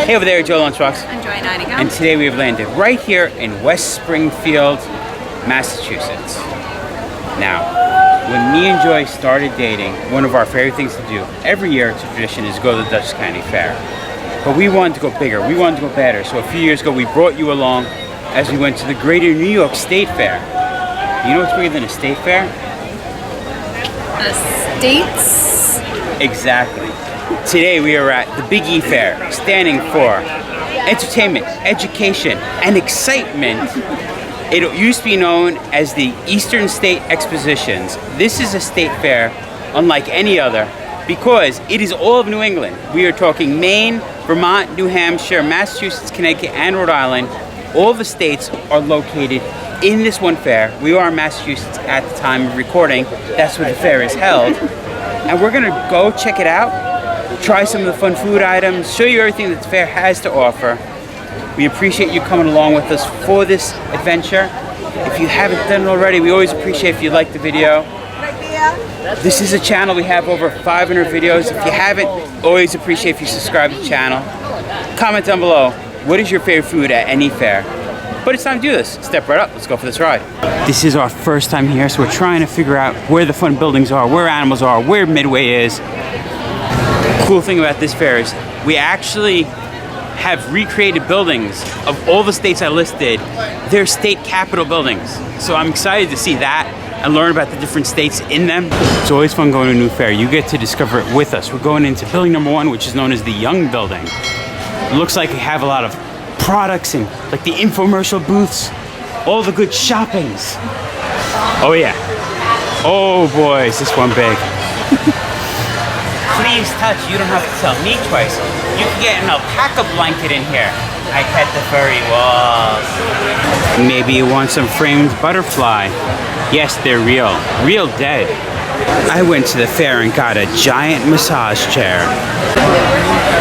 Hey over there, Joe Lunchbox. I'm Joy Nightingale. And today we have landed right here in West Springfield, Massachusetts. Now, when me and Joy started dating, one of our favorite things to do every year, it's a tradition, is go to the Dutchess County Fair. But we wanted to go bigger, we wanted to go better. So a few years ago, we brought you along as we went to the Greater New York State Fair. You know what's bigger than a state fair? States? Exactly. Today we are at the Big E Fair, standing for entertainment, education, and excitement. It used to be known as the Eastern State Expositions. This is a state fair unlike any other because it is all of New England. We are talking Maine, Vermont, New Hampshire, Massachusetts, Connecticut, and Rhode Island. All the states are located in this one fair. We are in Massachusetts at the time of recording. That's where the fair is held. And we're gonna go check it out, try some of the fun food items, show you everything that the fair has to offer. We appreciate you coming along with us for this adventure. If you haven't done it already, we always appreciate if you like the video. This is a channel, we have over 500 videos. If you haven't, always appreciate if you subscribe to the channel. Comment down below, what is your favorite food at any fair? But it's time to do this. Step right up, let's go for this ride. This is our first time here, so we're trying to figure out where the fun buildings are, where animals are, where Midway is. Cool thing about this fair is we actually have recreated buildings of all the states I listed. They're state capital buildings. So I'm excited to see that and learn about the different states in them. It's always fun going to a new fair. You get to discover it with us. We're going into building number 1, which is known as the Young Building. It looks like we have a lot of products and like the infomercial booths, all the good shoppings. Oh yeah. Oh boy, is this one big. Please touch, you don't have to tell me twice. You can get an alpaca blanket in here. I pet the furry walls. Maybe you want some framed butterfly. Yes, they're real dead. I went to the fair and got a giant massage chair.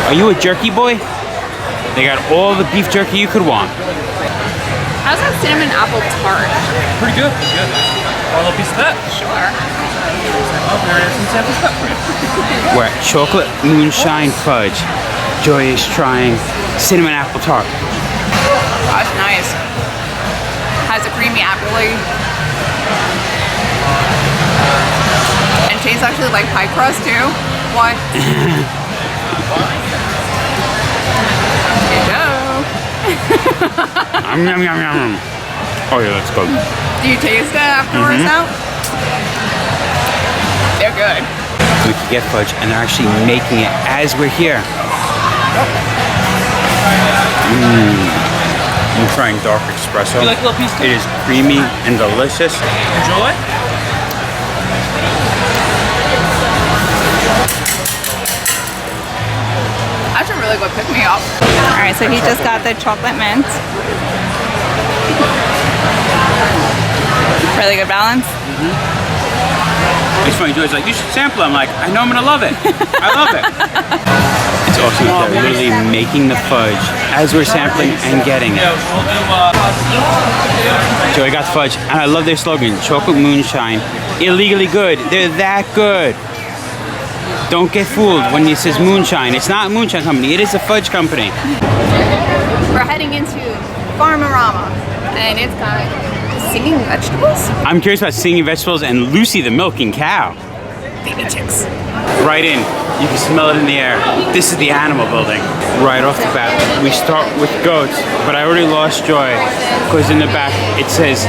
Are you a jerky boy? They got all the beef jerky you could want. How's that cinnamon apple tart? Pretty good, pretty good. Want a piece of that? Sure. Oh, there is some samples cut for you. We're at Chocolate Moonshine Fudge. Joy is trying cinnamon apple tart. That's nice. Has a creamy apple and tastes actually like pie crust too. What? Yum, yum, yum. Oh yeah, that's good. Do you taste it afterwards now? They're good. We could get fudge and they're actually making it as we're here. I'm trying dark espresso. You like a little piece? It is creamy and delicious. Enjoy. That's a really good pick-me-up. All right, so he just got the chocolate mint. Really good balance. It's funny, Joy's like, you should sample it. I'm like, I know I'm gonna love it. I love it. It's awesome that they're literally making the fudge as we're sampling and getting it. Joy got the fudge, and I love their slogan, Chocolate Moonshine. Illegally good. They're that good. Don't get fooled when it says moonshine. It's not a moonshine company, it is a fudge company. We're heading into Farmarama, and it's got singing vegetables. I'm curious about singing vegetables and Lucy the milking cow. Baby chicks. Right in, you can smell it in the air. This is the animal building. Right off the bat, we start with goats, but I already lost Joy because in the back it says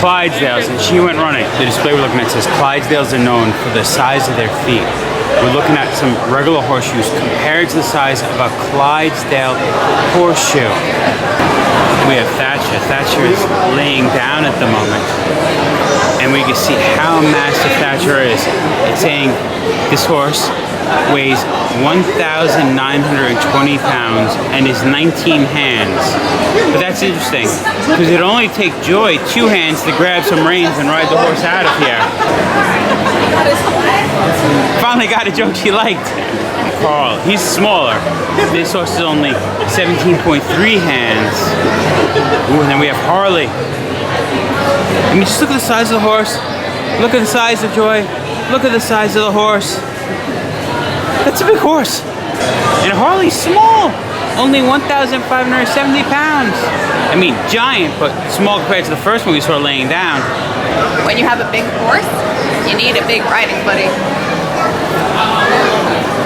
Clydesdales, and she went running. The display we're looking at says Clydesdales are known for the size of their feet. We're looking at some regular horseshoes compared to the size of a Clydesdale horseshoe. We have Thatcher. Thatcher is laying down at the moment. And we can see how massive Thatcher is. It's saying this horse weighs 1,920 pounds and is 19 hands. But that's interesting, because it'd only take Joy 2 hands to grab some reins and ride the horse out of here. Finally got a joke she liked. Carl, he's smaller. This horse is only 17.3 hands. Ooh, and then we have Harley. I mean, just look at the size of the horse. Look at the size of Joy. Look at the size of the horse. That's a big horse. And Harley's small. only 1,570 pounds. I mean, giant, but small compared to the first one we saw laying down. When you have a big horse, you need a big riding buddy.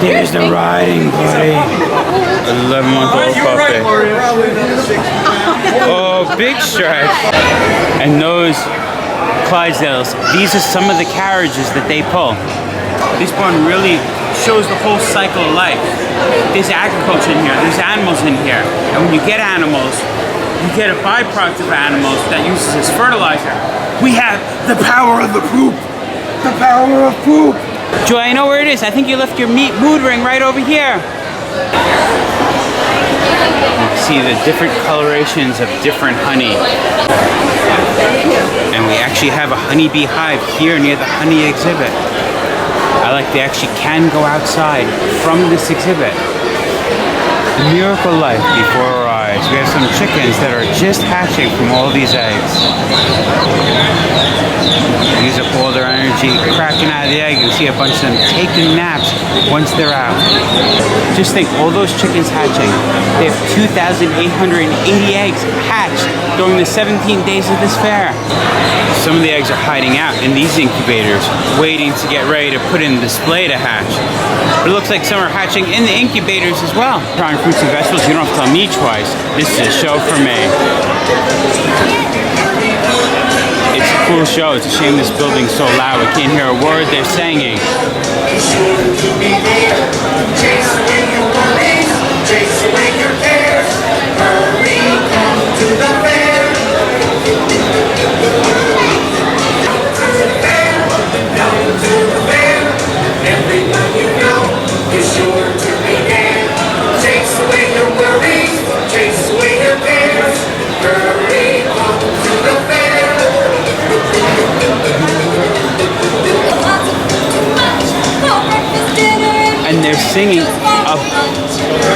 There's the riding buddy. 11-month-old puppy. Oh, big stretch. And those Clydesdales, these are some of the carriages that they pull. This barn really shows the whole cycle of life. There's agriculture in here, there's animals in here. And when you get animals, you get a byproduct of animals that uses as fertilizer. We have the power of the poop. The power of poop. Joy, I know where it is. I think you left your mood ring right over here. You can see the different colorations of different honey. And we actually have a honeybee hive here near the honey exhibit. I like they actually can go outside from this exhibit. Miracle life before our eyes. We have some chickens that are just hatching from all these eggs. Use up all their energy cracking out of the egg. You see a bunch of them taking naps once they're out. Just think, all those chickens hatching. They have 2,880 eggs hatched during the 17 days of this fair. Some of the eggs are hiding out in these incubators, waiting to get ready to put in display to hatch. But it looks like some are hatching in the incubators as well. Trying fruits and vegetables, you don't have to tell me twice. This is a show for me. It's a cool show. It's a shame this building's so loud. We can't hear a word they're singing.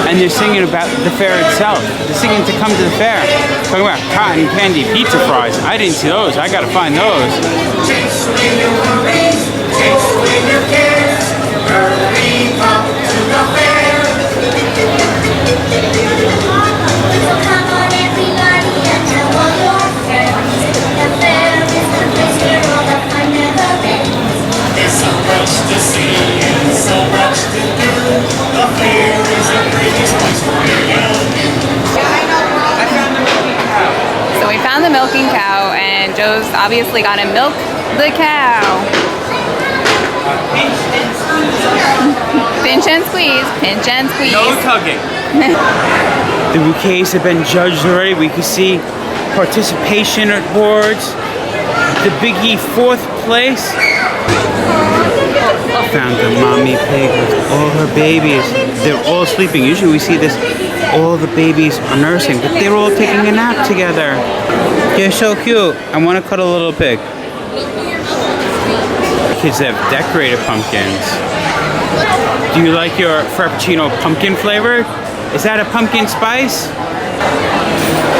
And they're singing about the fair itself. They're singing to come to the fair. Talking about cotton candy pizza fries. I didn't see those. I gotta find those. So we found the milking cow, and Joe's obviously gonna milk the cow. Pinch and squeeze, pinch and squeeze. No tugging. The bouquets have been judged already. We can see participation awards. The Biggie 4th place. Found the mommy pig with all her babies. They're all sleeping. Usually we see this, all the babies are nursing, but they're all taking a nap together. They're so cute. I want to cuddle a little pig. Kids have decorated pumpkins. Do you like your Frappuccino pumpkin flavored? Is that a pumpkin spice?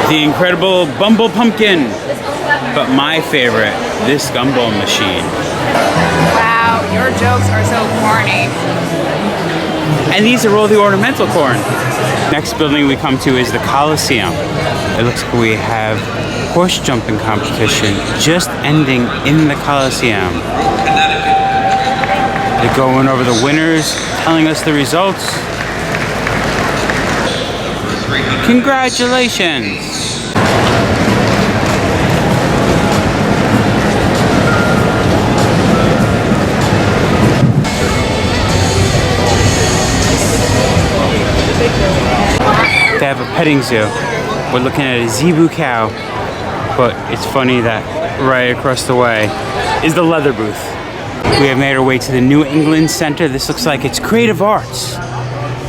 The incredible Bumble Pumpkin. But my favorite, this gumball machine. Wow, your jokes are so corny. And these are all the ornamental corn. Next building we come to is the Coliseum. It looks like we have horse jumping competition just ending in the Coliseum. They're going over the winners, telling us the results. Congratulations! They have a petting zoo. We're looking at a zebu cow, but it's funny that right across the way is the leather booth. We have made our way to the New England Center. This looks like it's creative arts.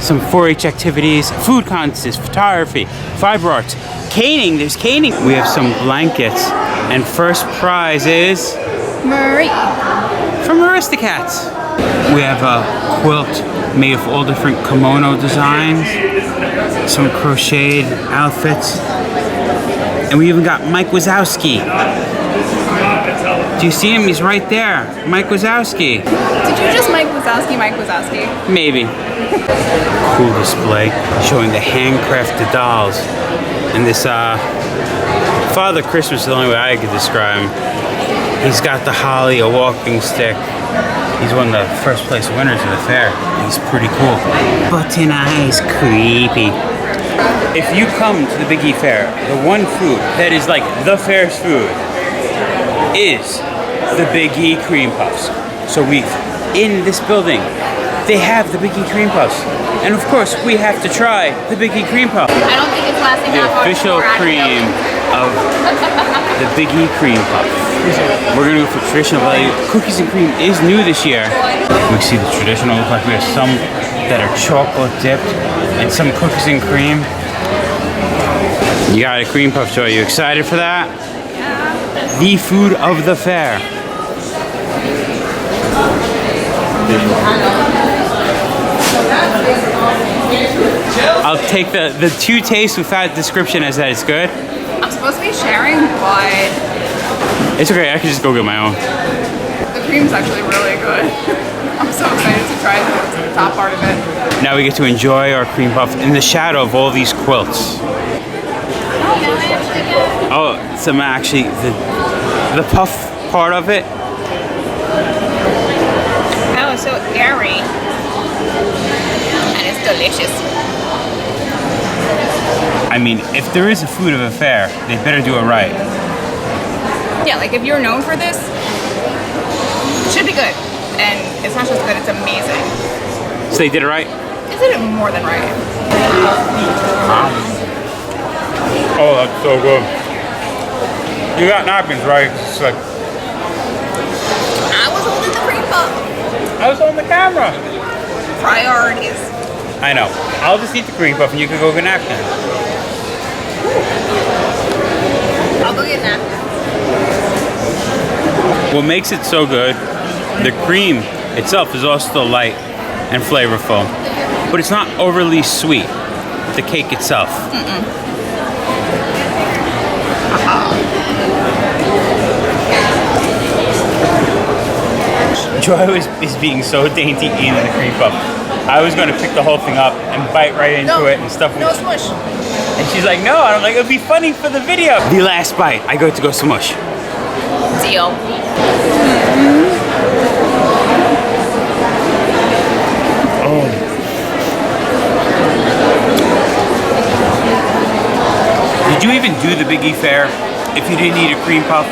Some 4-H activities, food contests, photography, fiber arts, caning. There's caning. We have some blankets, and first prize is Marie from Aristocats. We have a quilt made of all different kimono designs, some crocheted outfits, and we even got Mike Wazowski. Do you see him? He's right there. Mike Wazowski. Did you just Mike Wazowski, Mike Wazowski? Maybe. Cool display showing the handcrafted dolls. And this Father Christmas is the only way I could describe him. He's got the holly, a walking stick. He's one of the first place winners of the fair. He's pretty cool. Button eyes, creepy. If you come to the Big E Fair, the one food that is like the fair's food is the Big E cream puffs. So in this building, they have the Big E cream puffs. And of course, we have to try the Big E cream puff. I don't think it's lasting The that long. official cream of the Big E cream puff. We're gonna go for traditional value. Cookies and cream is new this year. We see the traditional look like we have some that are chocolate dipped and some cookies and cream. You got a cream puff, Joy. You excited for that? Yeah. The food of the fair. I'll take the two tastes without description as that it's good. I'm supposed to be sharing, but It's okay, I can just go get my own. the cream's actually really good. I'm so excited to try the top part of it. Now we get to enjoy our cream puff in the shadow of all these quilts. Oh, some actually, the puff part of it. Oh, it's so airy. And it's delicious. I mean, if there is a food of a fair, they better do it right. Yeah, like if you're known for this, it should be good. And it's not just good, it's amazing. So they did it right? They did it more than right. Oh, that's so good. You got napkins, right? It's like, I was holding the cream puff. I was on the camera. Priorities. I know. I'll just eat the cream puff and you can go get napkins. I'll go get napkins. What makes it so good, the cream itself is also light and flavorful, but it's not overly sweet, the cake itself. Joy is being so dainty eating the cream puff. I was going to pick the whole thing up and bite right into it and stuff it. No smush. And she's like, no. And I'm like, it would be funny for the video. The last bite, I go to go smush. Deal. Oh. Did you even do the Big E Fair if you didn't eat a cream puff?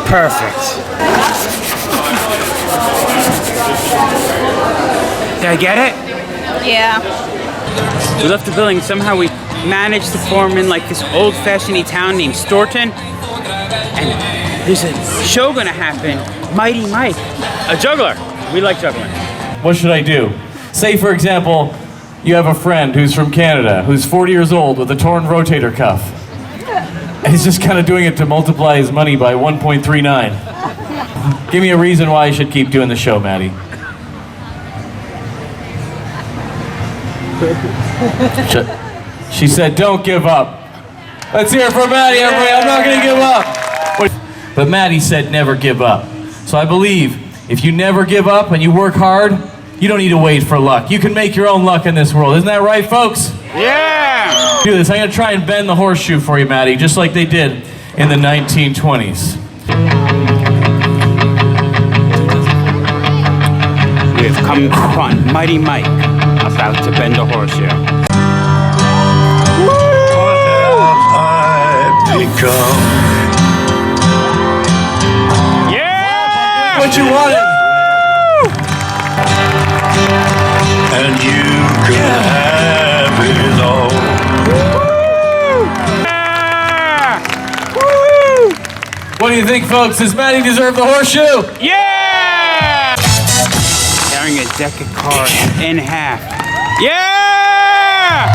Perfect. Did I get it? Yeah. We left the building. Somehow we managed to form in like this old-fashioned town named Storrowton. And there's a show gonna happen. Mighty Mike, a juggler. We like juggling. What should I do? Say, for example, you have a friend who's from Canada, who's 40 years old with a torn rotator cuff. And he's just kind of doing it to multiply his money by 1.39. Give me a reason why I should keep doing the show, Maddie. She said, don't give up. Let's hear it for Maddie, everybody. I'm not going to give up. But Maddie said, never give up. So I believe if you never give up and you work hard, you don't need to wait for luck. You can make your own luck in this world. Isn't that right, folks? Yeah! Do this. I'm going to try and bend the horseshoe for you, Maddie, just like they did in the 1920s. We have come upon Mighty Mike about to bend a horseshoe. Yeah! What you wanted? And you can have it all. Yeah! What do you think, folks? Does Maddie deserve the horseshoe? Yeah! Tearing a deck of cards in half. Yeah!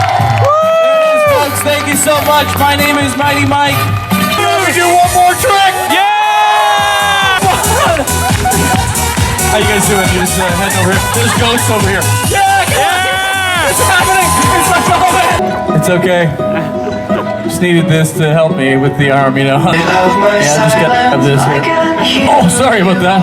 There it is, folks. Thank you so much. My name is Mighty Mike. Let me do one more trick. Yeah! How you guys doing? You just heading over here. There's ghosts over here. Yeah! Come on. It's happening. It's like, oh man. It's okay. Just needed this to help me with the arm, you know. Yeah, I just got this here. Oh, sorry about that.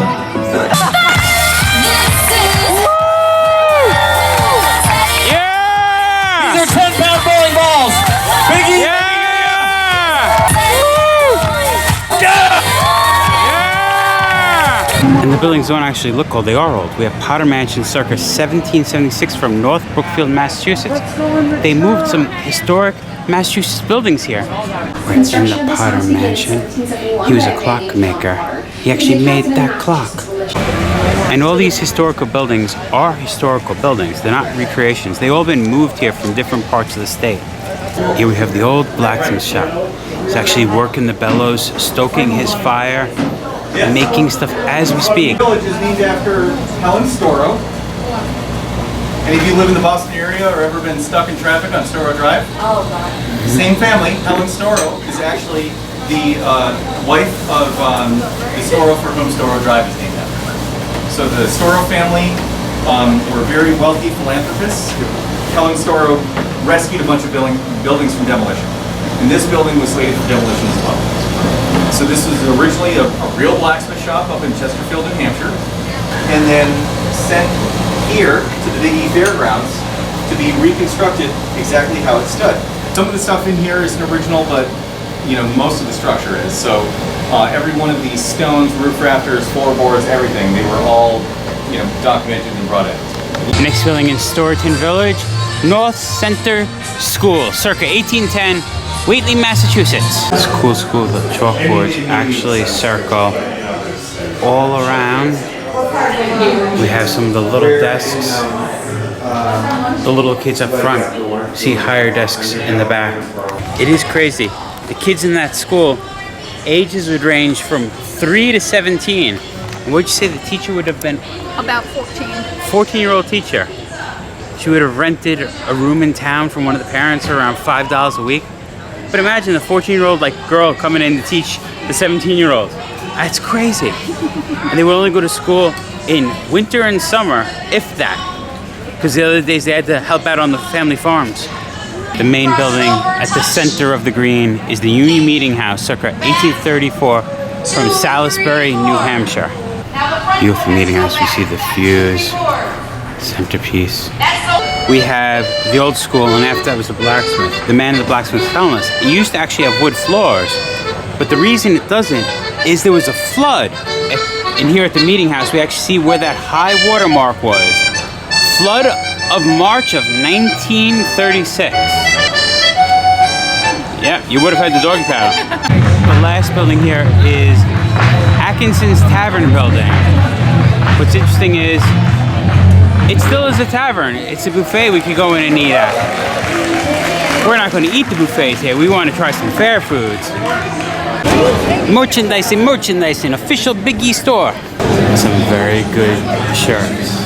Yeah! These are 10-pound bowling balls. Biggie. Yeah! And the buildings don't actually look old, they are old. We have Potter Mansion circa 1776 from North Brookfield, Massachusetts. They moved some historic Massachusetts buildings here. We're in the Potter Mansion. He was a clockmaker. He actually made that clock. And all these historical buildings are historical buildings. They're not recreations. They've all been moved here from different parts of the state. Here we have the old blacksmith shop. He's actually working the bellows, stoking his fire, making stuff as we speak. The village is named after Helen Storrow. And if you live in the Boston area or ever been stuck in traffic on Storrow Drive, same family, Helen Storrow, is actually the wife of the Storrow for whom Storrow Drive is named after. So the Storrow family were very wealthy philanthropists. Helen Storrow rescued a bunch of buildings from demolition. And this building was slated for demolition as well. So this was originally a real blacksmith shop up in Chesterfield, New Hampshire, and then sent here to the Big E Fairgrounds to be reconstructed exactly how it stood. Some of the stuff in here isn't original, but you know, most of the structure is. So every one of these stones, roof rafters, floorboards, everything, they were all, you know, documented and brought in. Next building in Storrowton Village, North Center School, circa 1810. Whately, Massachusetts. It's a cool school. The chalkboards actually circle all around. We have some of the little desks. The little kids up front. See higher desks in the back. It is crazy. The kids in that school, ages would range from 3 to 17. And what'd you say the teacher would have been? About 14. 14-year-old teacher. She would have rented a room in town from one of the parents for around $5 a week. But imagine the 14-year-old girl coming in to teach the 17-year-old. That's crazy. And they would only go to school in winter and summer, if that. Because the other days they had to help out on the family farms. The main building at the center of the green is the Union Meeting House, circa 1834, from Salisbury, New Hampshire. Beautiful meeting house. We see the fuse, centerpiece. We have the old school, and after that was the blacksmith. The man of the blacksmith was telling us it used to actually have wood floors, but the reason it doesn't is there was a flood. And here at the meeting house, we actually see where that high water mark was. Flood of March of 1936. Yeah, you would have had the doggy paddle. The last building here is Atkinson's Tavern building. What's interesting is it still is a tavern. It's a buffet we could go in and eat at. We're not going to eat the buffets here. We want to try some fair foods. Merchandising, official Big E store. Some very good shirts.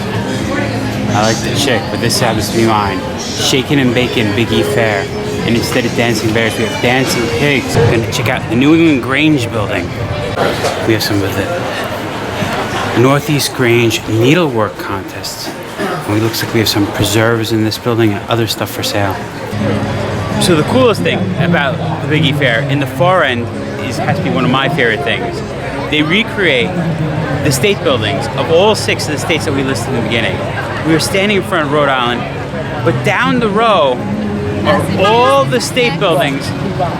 I like the chick, but this happens to be mine. Shaken and Bacon Big E Fair. And instead of dancing bears, we have dancing pigs. We're going to check out the New England Grange building. We have some of the Northeast Grange needlework contests. And it looks like we have some preserves in this building and other stuff for sale. So the coolest thing about the Big E Fair in the far end has to be one of my favorite things. They recreate the state buildings of all 6 of the states that we listed in the beginning. We were standing in front of Rhode Island, but down the row are all the state buildings,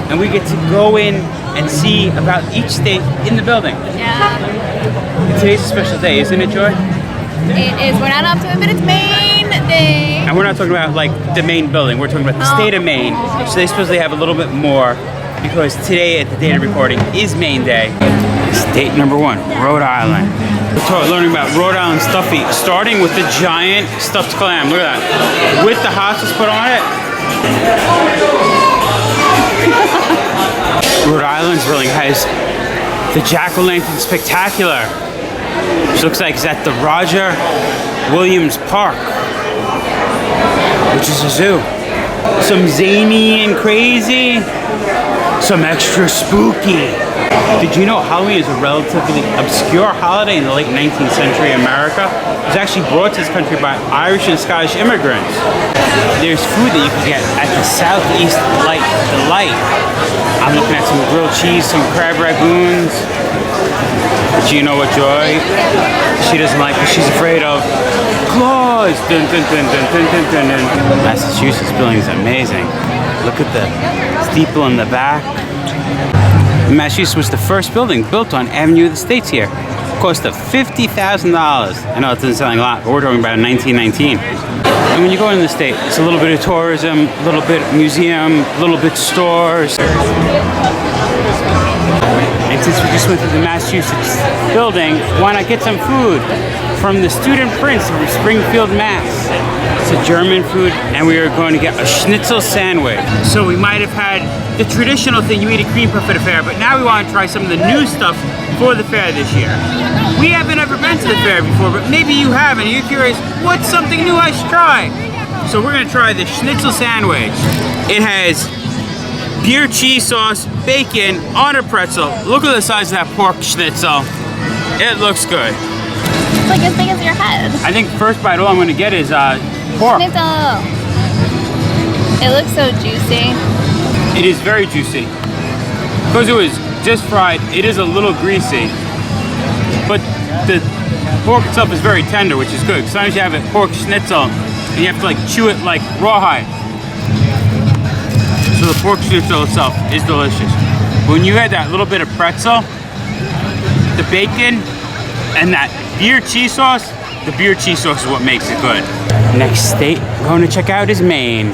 and we get to go in and see about each state in the building. Yeah. Today's a special day, isn't it, Joy? It is. We're not up to it, but it's Maine Day. And we're not talking about the Maine building, we're talking about the state of Maine. So they supposedly have a little bit more, because today at the date of recording is Maine Day. State number 1, Rhode Island. We're learning about Rhode Island stuffy, starting with the giant stuffed clam. Look at that. With the hot sauce put on it. Rhode Island's building has the Jack-o'-lantern Spectacular, which looks like it's at the Roger Williams Park, which is a zoo. Some zany and crazy, some extra spooky. Did you know Halloween is a relatively obscure holiday in the late 19th century America? It was actually brought to this country by Irish and Scottish immigrants. There's food that you can get at the Southeast Light Delight. I'm looking at some grilled cheese, some crab ragoons. Do you know what Joy she doesn't like because she's afraid of claws? Dun, dun, dun, dun, dun, dun, dun, dun. Massachusetts building is amazing. Look at the steeple in the back. Massachusetts was the first building built on Avenue of the States here. Cost of $50,000. I know it doesn't sound like a lot, but we're talking about in 1919. And when you go into the state, it's a little bit of tourism, a little bit museum, a little bit stores. And since we just went through the Massachusetts building, why not get some food from the Student Prince from Springfield, Mass. It's a German food, and we are going to get a schnitzel sandwich. So we might have had the traditional thing, you eat a cream puff at a fair, but now we want to try some of the new stuff for the fair this year. We haven't ever been to the fair before, but maybe you have, and you're curious, what's something new I should try? So we're gonna try the schnitzel sandwich. It has beer cheese sauce, bacon on a pretzel. Look at the size of that pork schnitzel. It looks good. It's like as big as your head. I think first bite, all I'm gonna get is pork. Schnitzel. It looks so juicy. It is very juicy. Because it was just fried, it is a little greasy. But the pork itself is very tender, which is good. Sometimes you have a pork schnitzel and you have to like chew it like rawhide. So the pork schnitzel itself is delicious. When you add that little bit of pretzel, the bacon, and that beer cheese sauce, the beer cheese sauce is what makes it good. Next state we're going to check out is Maine.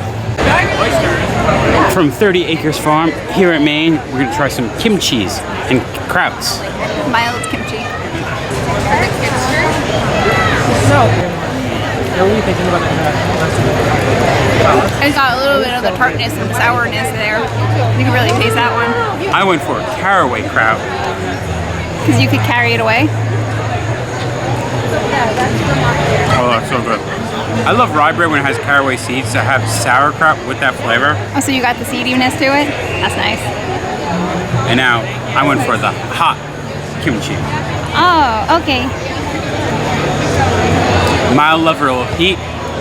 From 30 Acres Farm here at Maine, we're going to try some kimchi's and krauts. Mild kimchi. It's got a little bit of the tartness and sourness there. You can really taste that one. I went for a caraway kraut. Because you could carry it away. Oh, that's so good. I love rye bread when it has caraway seeds to have sauerkraut with that flavor. Oh, so you got the seediness to it? That's nice. And now I went for the hot kimchi. Oh, okay. Mild level of heat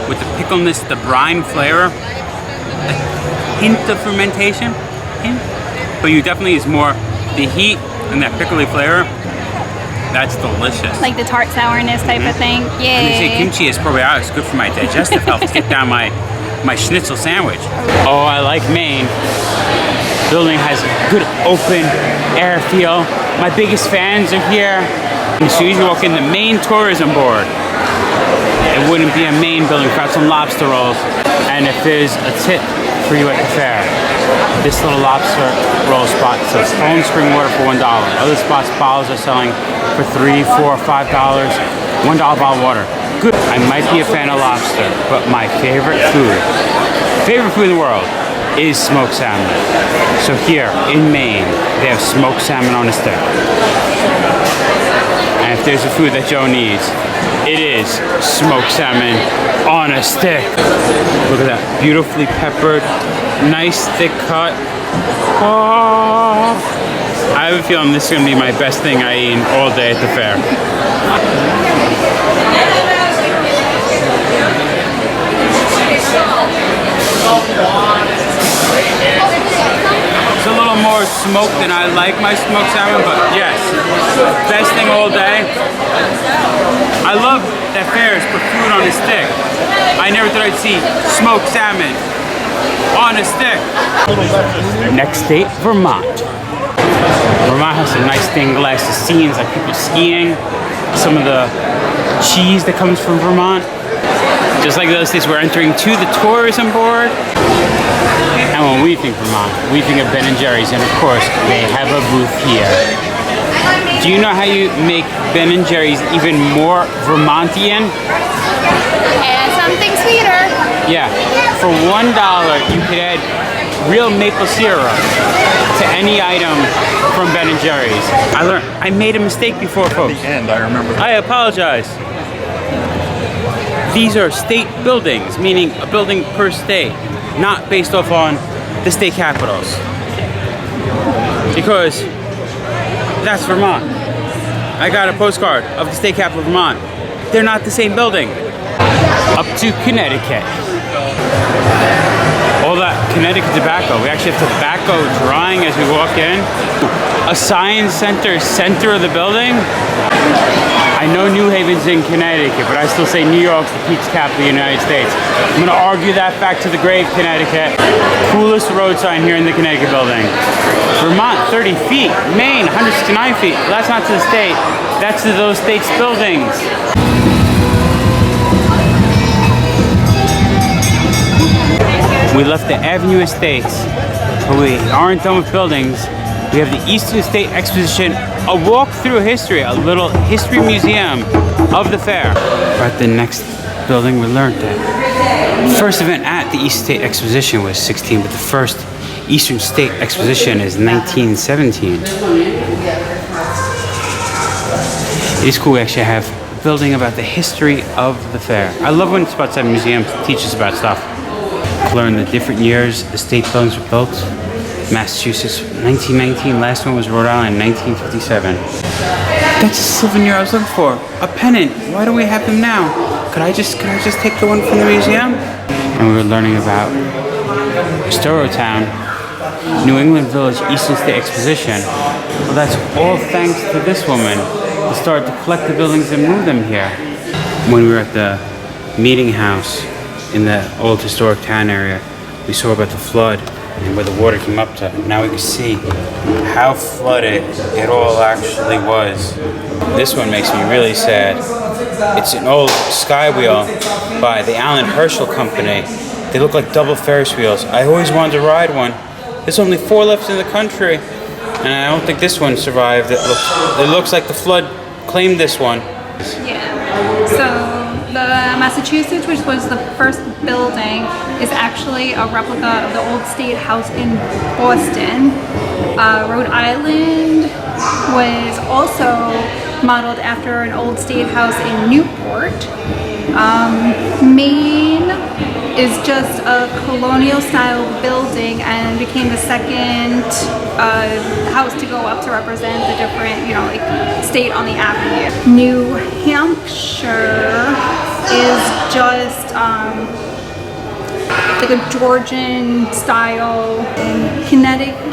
with the pickleness, the brine flavor, a hint of fermentation, but you definitely is more the heat and that pickly flavor. That's delicious. Like the tart sourness type of thing. And they say Yay. kimchi is probiotics, good for my digestive health to get down my schnitzel sandwich. Oh, I like Maine. Building has a good open air feel. My biggest fans are here. As soon as you walk in, the Maine Tourism Board. It wouldn't be a Maine building without some lobster rolls. And if there's a tip for you at the fair, this little lobster roll spot says phone spring water for $1. Other spots, bottles are selling for $3, $4, $5. $1 bottle of water. Good. I might be a fan of lobster, but my favorite food in the world is smoked salmon. So here in Maine, they have smoked salmon on a stick. And if there's a food that Joe needs, it is smoked salmon on a stick. Look at that, beautifully peppered, nice thick cut. Oh, I have a feeling this is gonna be my best thing I eat all day at the fair. It's a little more smoked than I like my smoked salmon, but yes, best thing all day. I love that fairs put food on a stick. I never thought I'd see smoked salmon on a stick. Next state, Vermont. Vermont has some nice stained glass scenes like people skiing. Some of the cheese that comes from Vermont. Just like those states, we're entering to the tourism board. And when we think Vermont, we think of Ben & Jerry's, and of course, they have a booth here. Do you know how you make Ben & Jerry's even more Vermontian? And something sweeter. Yeah, for $1 you could add real maple syrup to any item from Ben & Jerry's. I made a mistake before, folks. At the end, I remember. I apologize. These are state buildings, meaning a building per state, not based off on the state capitals. Because That's Vermont. I got a postcard of the state capital of Vermont. They're not the same building. Up to Connecticut. All that Connecticut tobacco. We actually have tobacco drying as we walk in. A science center, center of the building. I know New Haven's in Connecticut, but I still say New York's the pizza capital of the United States. I'm gonna argue that fact to the grave, Connecticut. Coolest road sign here in the Connecticut building. Vermont, 30 feet. Maine, 169 feet. Well, that's not to the state. That's to those states' buildings. We left the Avenue Estates, but we aren't done with buildings. We have the Eastern State Exposition, a walk through history, a little history museum of the fair. We're at the next building. We learned that the first event at the Eastern State Exposition was 16, but the first Eastern State Exposition is 1917. It is cool we actually have a building about the history of the fair. I love when spots have museums to teach us about stuff. Learn the different years the state buildings were built. Massachusetts, 1919. Last one was Rhode Island, 1957. That's a souvenir I was looking for. A pennant. Why don't we have them now? Could I just take the one from the museum? And we were learning about Storrowton, New England Village, Eastern State Exposition. Well, that's all thanks to this woman who started to collect the buildings and move them here. When we were at the meeting house in the old historic town area, we saw about the flood and where the water came up to. Now we can see how flooded it all actually was. This one makes me really sad. It's an old sky wheel by the Alan Herschel Company. They look like double Ferris wheels. I always wanted to ride one. There's only 4 left in the country, and I don't think this one survived. It looks like the flood claimed this one. Yeah. So the Massachusetts, which was the first building, is actually a replica of the old state house in Boston. Rhode Island was also modeled after an old state house in Newport. Maine is just a colonial style building and became the second house to go up to represent the different, like state on the avenue. New Hampshire is just like a Georgian style. And Connecticut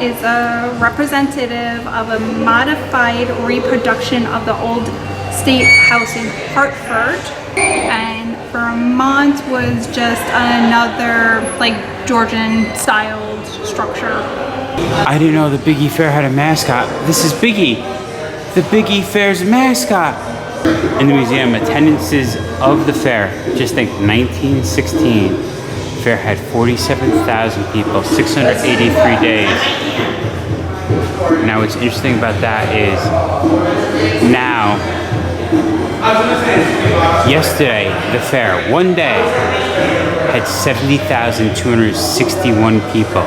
is a representative of a modified reproduction of the old state house in Hartford. And Vermont was just another like Georgian styled structure. I didn't know the Biggie Fair had a mascot. This is Biggie, the Biggie Fair's mascot. In the museum, attendances of the fair, just think 1916, fair had 47,000 people, 683 days. Now what's interesting about that is now, yesterday, the fair, one day, had 70,261 people.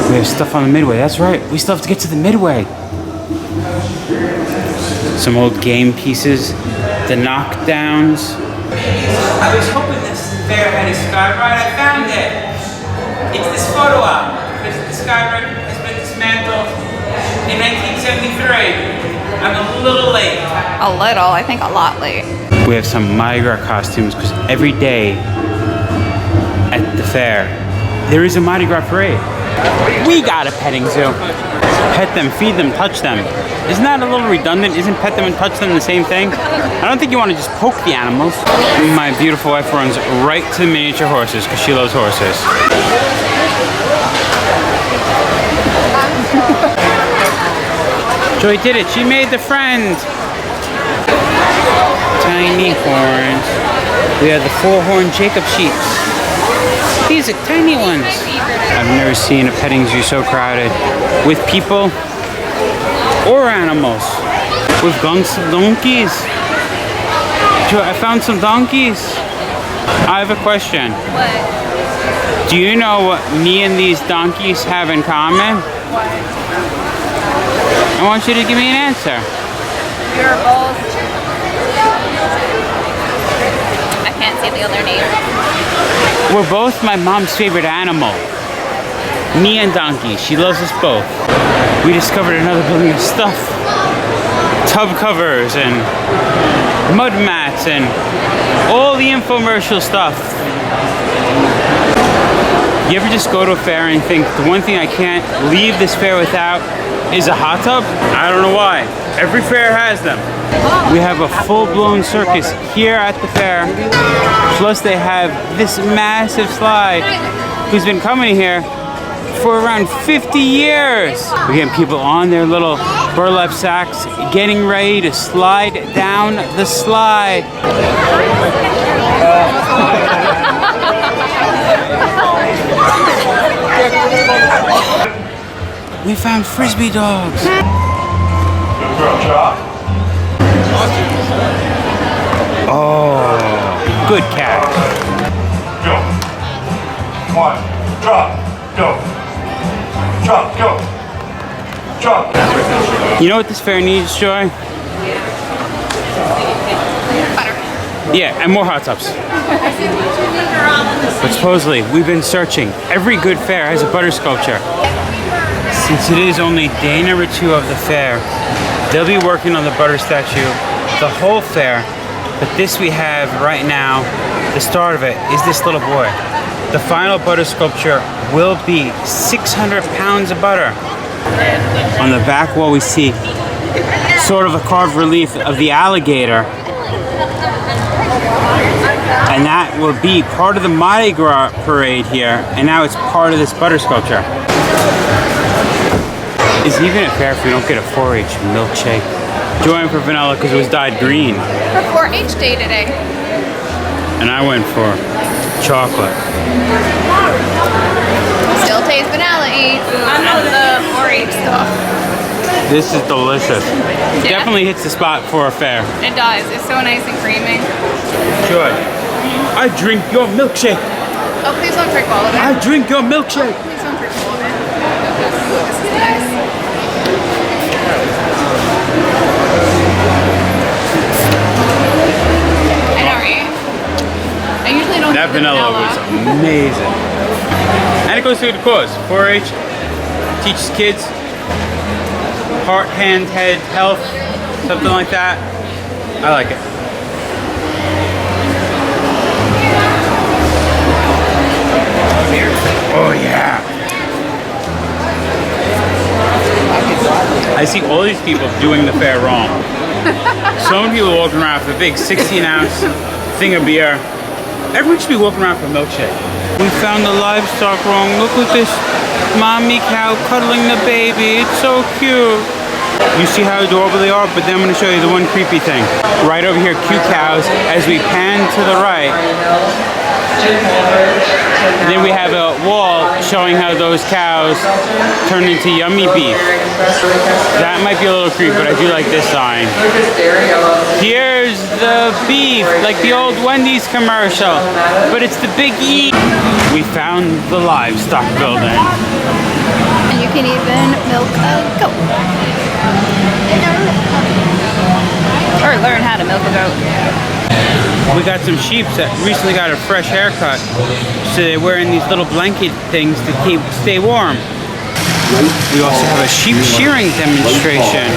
We have stuff on the Midway, that's right, we still have to get to the Midway. Some old game pieces, the knockdowns. I was hoping this fair had a sky ride, I found it. It's this photo op, because the sky ride has been dismantled in 1973. I'm a little late. A little, I think a lot late. We have some Mardi Gras costumes because every day at the fair there is a Mardi Gras parade. We got a petting zoo. Pet them, feed them, touch them. Isn't that a little redundant? Isn't pet them and touch them the same thing? I don't think you want to just poke the animals. My beautiful wife runs right to the miniature horses because she loves horses. Joy did it. She made the friend. Tiny horns. We have the 4-horn Jacob sheep. These are tiny ones. I've never seen a petting zoo so crowded with people or animals. We've got some donkeys. Joy, I found some donkeys. I have a question. What? Do you know what me and these donkeys have in common? What? I want you to give me an answer. You're both. I can't say the other name. We're both my mom's favorite animal. Me and Donkey. She loves us both. We discovered another building of stuff. Tub covers and mud mats and all the infomercial stuff. You ever just go to a fair and think the one thing I can't leave this fair without is a hot tub? I don't know why. Every fair has them. We have a full-blown circus here at the fair. Plus they have this massive slide who's been coming here for around 50 years. We're getting people on their little burlap sacks, getting ready to slide down the slide. We found frisbee dogs. Oh, good catch. Go. 1, drop, go. Drop, go. Drop. You know what this fair needs, Joy? Yeah, and more hot tubs. But supposedly, we've been searching. Every good fair has a butter sculpture. Since it is only day number 2 of the fair, they'll be working on the butter statue the whole fair. But this we have right now, the start of it, is this little boy. The final butter sculpture will be 600 pounds of butter. On the back wall we see sort of a carved relief of the alligator. And that will be part of the Mardi Gras parade here, and now it's part of this butter sculpture. Is it even fair if we don't get a 4-H milkshake? Joy went for vanilla because it was dyed green. For 4-H day today. And I went for chocolate. Still tastes vanilla-y. And the 4-H stuff. This is delicious. Yeah. Definitely hits the spot for a fair. It does. It's so nice and creamy. Joy, I drink your milkshake. Oh, please don't drink all of it. I drink your milkshake. Please don't drink all of it. This is nice. I know, right? I usually don't That do vanilla was amazing. And it goes to the cause. 4-H teaches kids heart, hand, head, health, something like that. I like it. Oh yeah. I see all these people doing the fair wrong. So many people walking around with a big 16-ounce thing of beer. Everyone should be walking around for a milkshake. We found the livestock wrong. Look at this mommy cow cuddling the baby. It's so cute. You see how adorable they are, but then I'm going to show you the one creepy thing. Right over here, cute cows. As we pan to the right, and then we have a wall showing how those cows turn into yummy beef. That might be a little creepy, but I do like this sign. Here's the beef, like the old Wendy's commercial, but it's the Big E. We found the livestock building. And you can even milk a goat. Or learn how to milk a goat. We got some sheep that recently got a fresh haircut, so they're wearing these little blanket things to stay warm. We also have a sheep shearing demonstration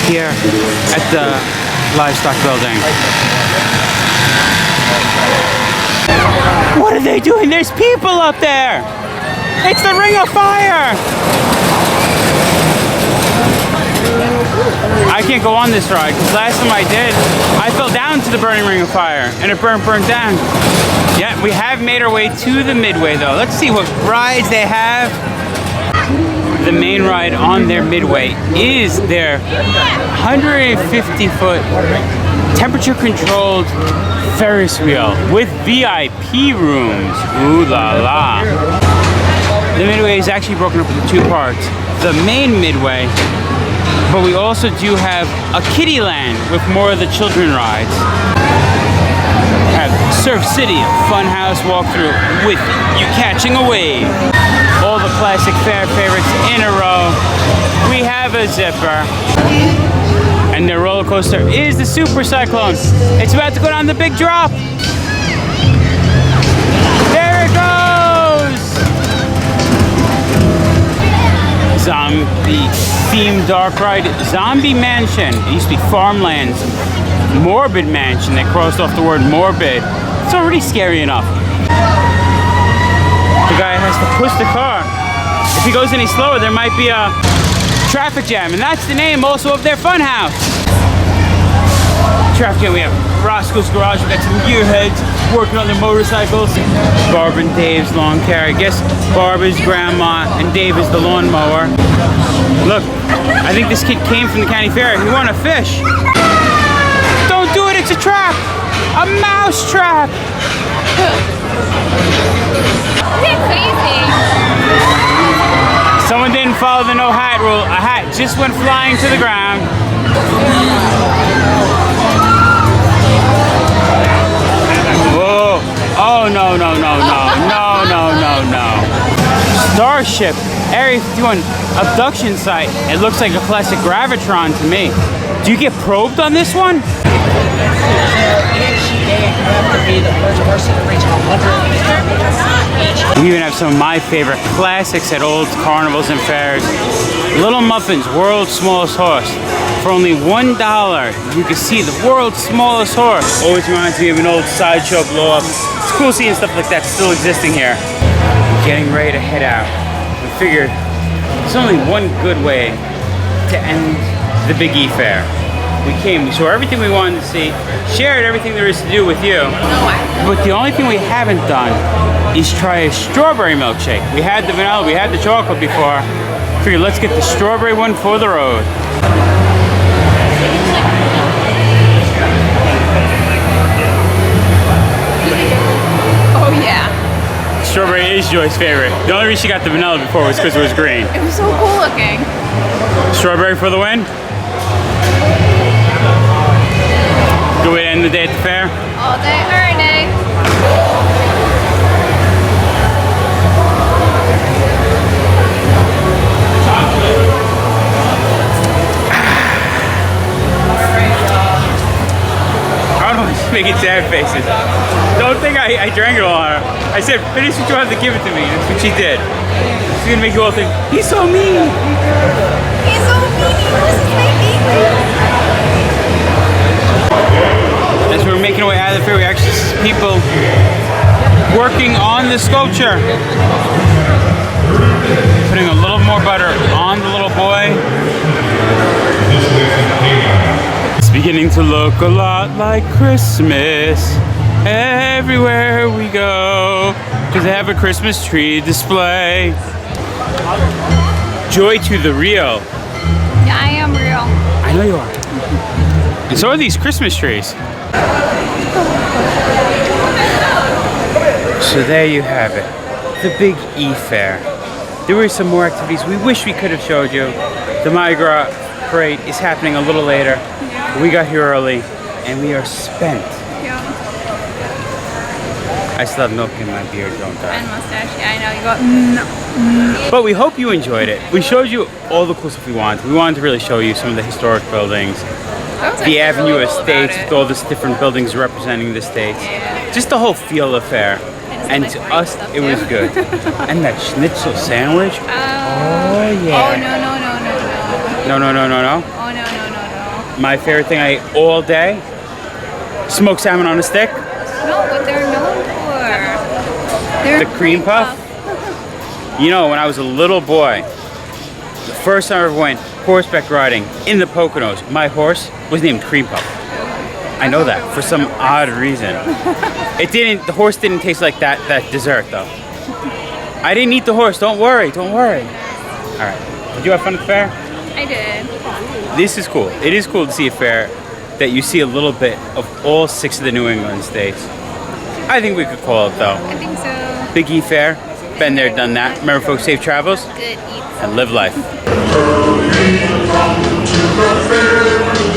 here at the livestock building. What are they doing? There's people up there! It's the Ring of Fire! I can't go on this ride because last time I did, I fell down to the burning Ring of Fire and it burnt down. Yeah, we have made our way to the midway though. Let's see what rides they have. The main ride on their midway is their 150-foot temperature-controlled Ferris wheel with VIP rooms. Ooh la la. The midway is actually broken up into 2 parts. The main midway, but we also do have a kiddie land with more of the children rides. We have Surf City Funhouse walkthrough with you catching a wave. All the classic fair favorites in a row. We have a zipper. And the roller coaster is the Super Cyclone. It's about to go down the big drop. There it goes! zombie-themed dark ride, Zombie Mansion. It used to be Farmlands. Morbid Mansion. They crossed off the word morbid. It's already scary enough. The guy has to push the car. If he goes any slower, there might be a traffic jam, and that's the name also of their fun house. Traffic jam. We have Roscoe's Garage. We got some gearheads working on their motorcycles. Barb and Dave's lawn care. I guess Barb is grandma and Dave is the lawnmower. Look, I think this kid came from the county fair. He wanted to fish. Don't do it, it's a trap! A mouse trap! You're crazy. Someone didn't follow the no hat rule. A hat just went flying to the ground. Whoa. Oh, no, no, no, no. No, no, no, no. Starship, Area 51 abduction site. It looks like a classic Gravitron to me. Do you get probed on this one? We even have some of my favorite classics at old carnivals and fairs. Little Muffins, World's Smallest Horse. For only $1, you can see the world's smallest horse. Always reminds me of an old sideshow blow up. It's cool seeing stuff like that still existing here. Getting ready to head out. We figured there's only one good way to end the Big E Fair. We came, we saw everything we wanted to see, shared everything there is to do with you. But the only thing we haven't done is try a strawberry milkshake. We had the vanilla, we had the chocolate before. Figured let's get the strawberry one for the road. Oh yeah. Strawberry is Joy's favorite. The only reason she got the vanilla before was because it was green. It was so cool looking. Strawberry for the win. Good way to end the day at the fair. All day, every day. I don't know, she's making sad faces. Don't think I drank it all on her. I said, finish what you have to give it to me. That's what she did. She's gonna make you all think, he's so mean. He's so mean. This is my favorite. As we're making our way out of the fair, we actually see people working on the sculpture. Putting a little more butter on the little boy. It's beginning to look a lot like Christmas everywhere we go, because they have a Christmas tree display. Joy to the real. Yeah, I am real. I know you are. And so are these Christmas trees. So there you have it, the Big E Fair. There were some more activities we wish we could have showed you. The Mardi Gras parade is happening a little later. We got here early and we are spent. Yeah. I still have milk in my beard, don't I? And mustache. Yeah, I know. You got no. But we hope you enjoyed it. We showed you all the cool stuff we wanted. We wanted to really show you some of the historic buildings. The Avenue Estates with all these different buildings representing the states. Yeah. Just the whole feel of fair. And like to great us, stuff, it was too. good. And that schnitzel sandwich. Oh, yeah. Oh, no. No, no, no, no, no. Oh, no. My favorite thing I ate all day, smoked salmon on a stick. No, what they're known for. They're The cream puff. You know, when I was a little boy, the first time I ever went horseback riding in the Poconos, my horse was named Cream Puff. I know that for some odd reason. The horse didn't taste like that dessert though. I didn't eat the horse, don't worry. All right, did you have fun at the fair? I did. This is cool. It is cool to see a fair that you see a little bit of all 6 of the New England states. I think we could call it though. I think so. Big E Fair, been there, done that. Remember folks, safe travels Good eats. and live life. Welcome to the fair.